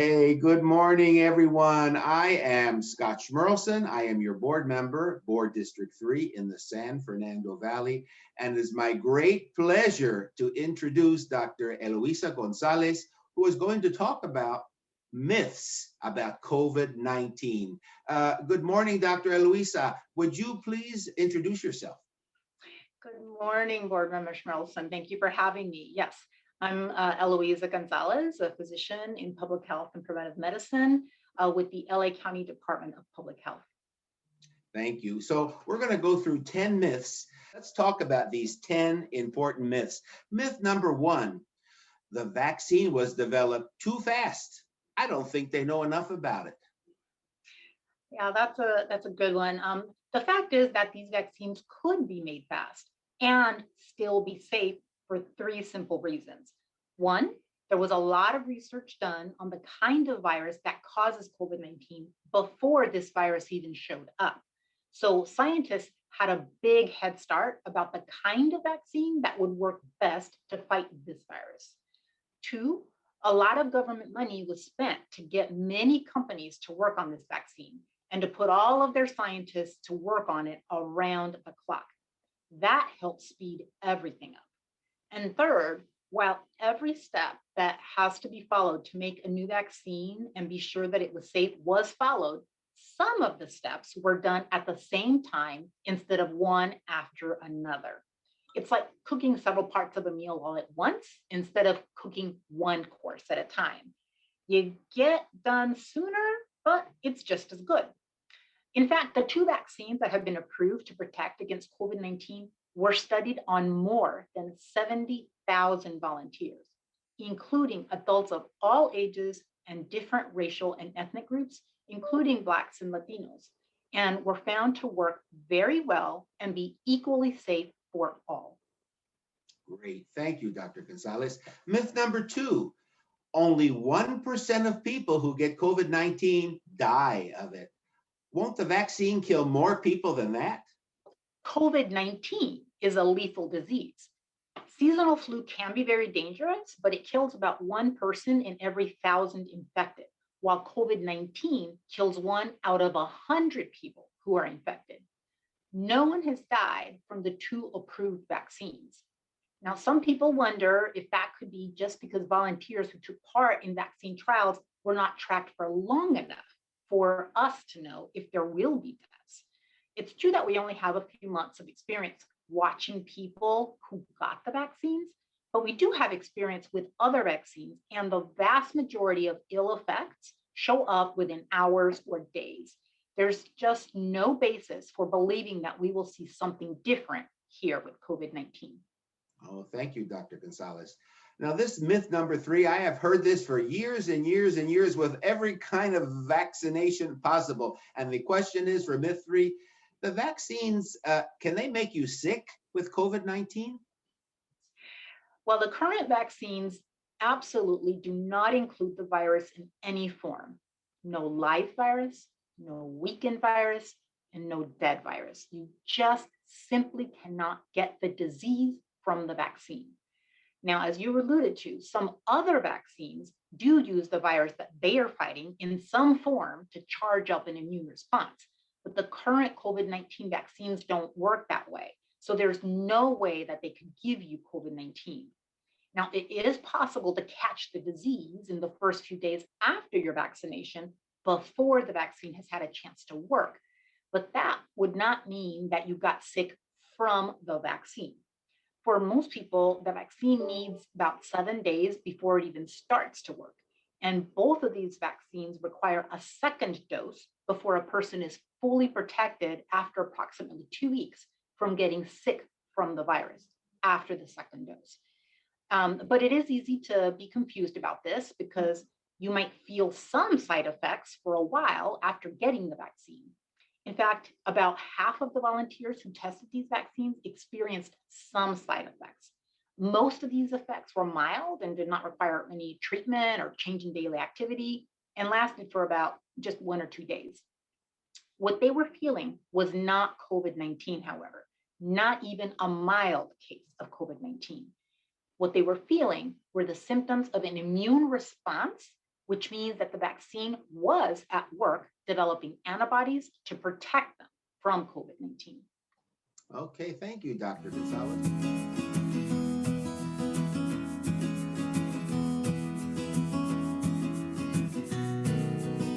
Hey, good morning, everyone. I am Scott Schmerlson. I am your board member, Board District 3 in the San Fernando Valley. And it is my great pleasure to introduce Dr. Eloisa Gonzalez, who is going to talk about myths about COVID-19. Good morning, Dr. Eloisa. Would you please introduce yourself? Good morning, Board Member Schmelson. Thank you for having me. Yes, I'm Eloisa Gonzalez, a physician in public health and preventive medicine with the LA County Department of Public Health. Thank you. So we're going to go through 10 myths. Let's talk about these 10 important myths. Myth number one, the vaccine was developed too fast. I don't think they know enough about it. Yeah, that's a good one. The fact is that these vaccines could be made fast and still be safe for three simple reasons. One, there was a lot of research done on the kind of virus that causes COVID-19 before this virus even showed up. So scientists had a big head start about the kind of vaccine that would work best to fight this virus. Two, a lot of government money was spent to get many companies to work on this vaccine and to put all of their scientists to work on it around the clock. That helped speed everything up. And third, while every step that has to be followed to make a new vaccine and be sure that it was safe was followed, some of the steps were done at the same time instead of one after another. It's like cooking several parts of a meal all at once instead of cooking one course at a time. You get done sooner, but it's just as good. In fact, the two vaccines that have been approved to protect against COVID-19 were studied on more than 70,000 volunteers, including adults of all ages and different racial and ethnic groups, including Blacks and Latinos, and were found to work very well and be equally safe for all. Great. Thank you, Dr. Gonzalez. Myth number two, only 1% of people who get COVID-19 die of it. Won't the vaccine kill more people than that? COVID-19 is a lethal disease. Seasonal flu can be very dangerous, but it kills about one person in every 1,000 infected, while COVID-19 kills 1 out of 100 people who are infected. No one has died from the two approved vaccines. Now, some people wonder if that could be just because volunteers who took part in vaccine trials were not tracked for long enough for us to know if there will be deaths. It's true that we only have a few months of experience watching people who got the vaccines, but we do have experience with other vaccines, and the vast majority of ill effects show up within hours or days. There's just no basis for believing that we will see something different here with COVID-19. Oh, thank you, Dr. Gonzalez. Now, this myth number three, I have heard this for years and years and years with every kind of vaccination possible. And the question is for myth three, the vaccines, can they make you sick with COVID-19? Well, the current vaccines absolutely do not include the virus in any form. No live virus, no weakened virus, and no dead virus. You just simply cannot get the disease from the vaccine. Now, as you alluded to, some other vaccines do use the virus that they are fighting in some form to charge up an immune response. But the current COVID-19 vaccines don't work that way. So there's no way that they could give you COVID-19. Now, it is possible to catch the disease in the first few days after your vaccination before the vaccine has had a chance to work. But that would not mean that you got sick from the vaccine. For most people, the vaccine needs about 7 days before it even starts to work. And both of these vaccines require a second dose before a person is fully protected after approximately 2 weeks from getting sick from the virus after the second dose. But it is easy to be confused about this because you might feel some side effects for a while after getting the vaccine. In fact, about half of the volunteers who tested these vaccines experienced some side effects. Most of these effects were mild and did not require any treatment or change in daily activity and lasted for about just 1 or 2 days. What they were feeling was not COVID-19, however, not even a mild case of COVID-19. What they were feeling were the symptoms of an immune response which means that the vaccine was at work developing antibodies to protect them from COVID-19. Okay, thank you, Dr. Gonzalez.